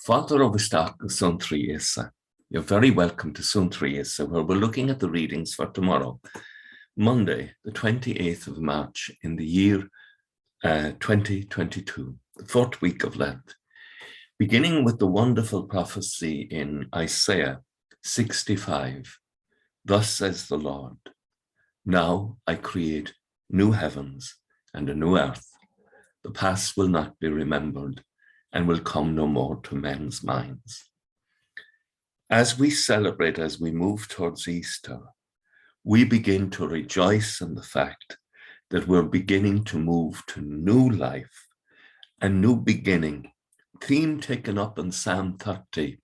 Father Overstock of Suantraí Íosa. You're very welcome to Suantraí Íosa, where we're looking at the readings for tomorrow, Monday, the 28th of March in the year 2022, the fourth week of Lent, beginning with the wonderful prophecy in Isaiah 65. Thus says the Lord, now I create new heavens and a new earth. The past will not be remembered and will come no more to men's minds. As we celebrate, as we move towards Easter, we begin to rejoice in the fact that we're beginning to move to new life, a new beginning, theme taken up in Psalm 30.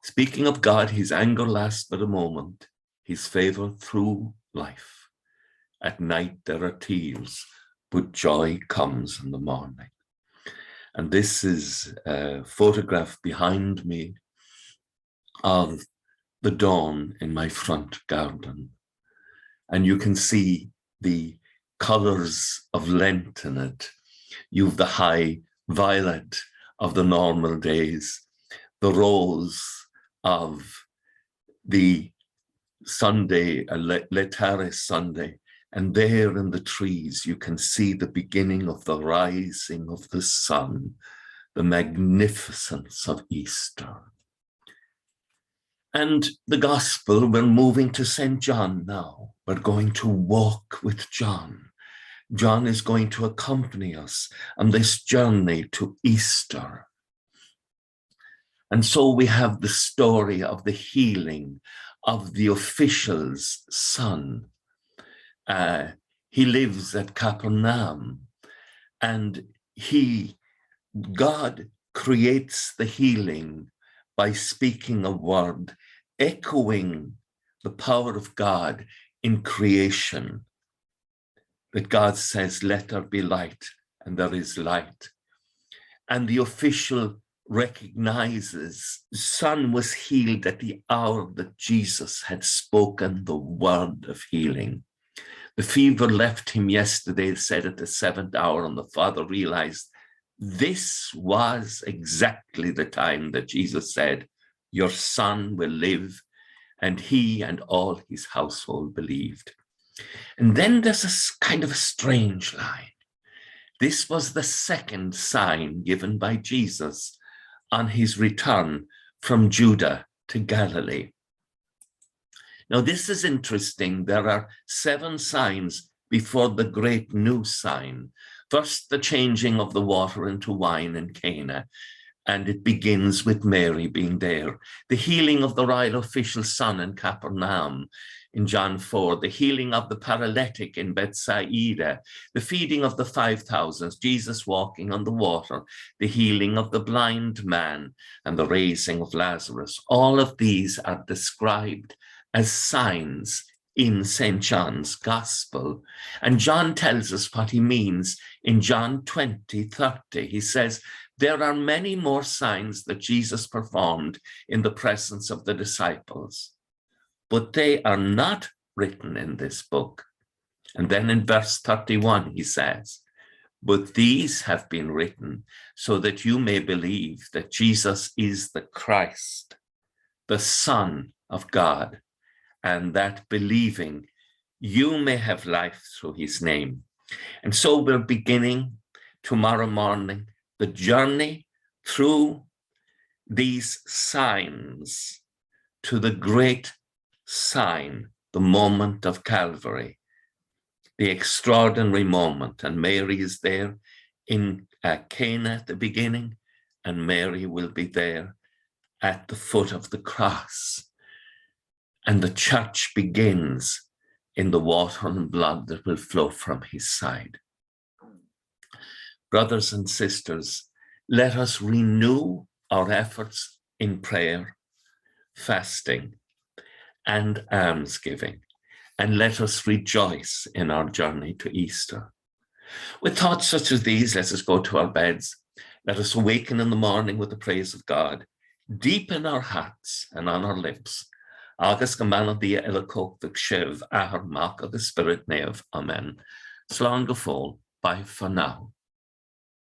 Speaking of God, his anger lasts but a moment, his favor through life. At night there are tears, but joy comes in the morning. And this is a photograph behind me of the dawn in my front garden. And you can see the colors of Lent in it. You've the high violet of the normal days, the rose of the Sunday, Liturgy Sunday, and there in the trees you can see the beginning of the rising of the sun, the magnificence of Easter. And the gospel, we're moving to St. John now. We're going to walk with John. John is going to accompany us on this journey to Easter. And so we have the story of the healing of the official's son. He lives at Capernaum, and God creates the healing by speaking a word, echoing the power of God in creation. That God says, let there be light, and there is light. And the official recognizes the son was healed at the hour that Jesus had spoken the word of healing. The fever left him yesterday, said at the 7th hour, and the father realized this was exactly the time that Jesus said, your son will live, and he and all his household believed. And then there's a kind of a strange line. This was the second sign given by Jesus on his return from Judah to Galilee. Now, this is interesting. There are 7 signs before the great new sign. First, the changing of the water into wine in Cana, and it begins with Mary being there. The healing of the royal official's son in Capernaum in John 4, the healing of the paralytic in Bethsaida, the feeding of the 5,000, Jesus walking on the water, the healing of the blind man, and the raising of Lazarus. All of these are described as signs in St. John's Gospel. And John tells us what he means in John 20:30. He says, there are many more signs that Jesus performed in the presence of the disciples, but they are not written in this book. And then in verse 31, he says, but these have been written so that you may believe that Jesus is the Christ, the Son of God, and that believing you may have life through his name. And so we're beginning tomorrow morning the journey through these signs to the great sign, the moment of Calvary, the extraordinary moment. And Mary is there in Cana at the beginning, and Mary will be there at the foot of the cross. And the church begins in the water and blood that will flow from his side. Brothers and sisters, let us renew our efforts in prayer, fasting, and almsgiving, and let us rejoice in our journey to Easter. With thoughts such as these, let us go to our beds. Let us awaken in the morning with the praise of God, deep in our hearts and on our lips. Agus gemana dia ilakok v'kshiv ahar mak of the Spirit nev. Amen. Slán go fóill. Bye for now.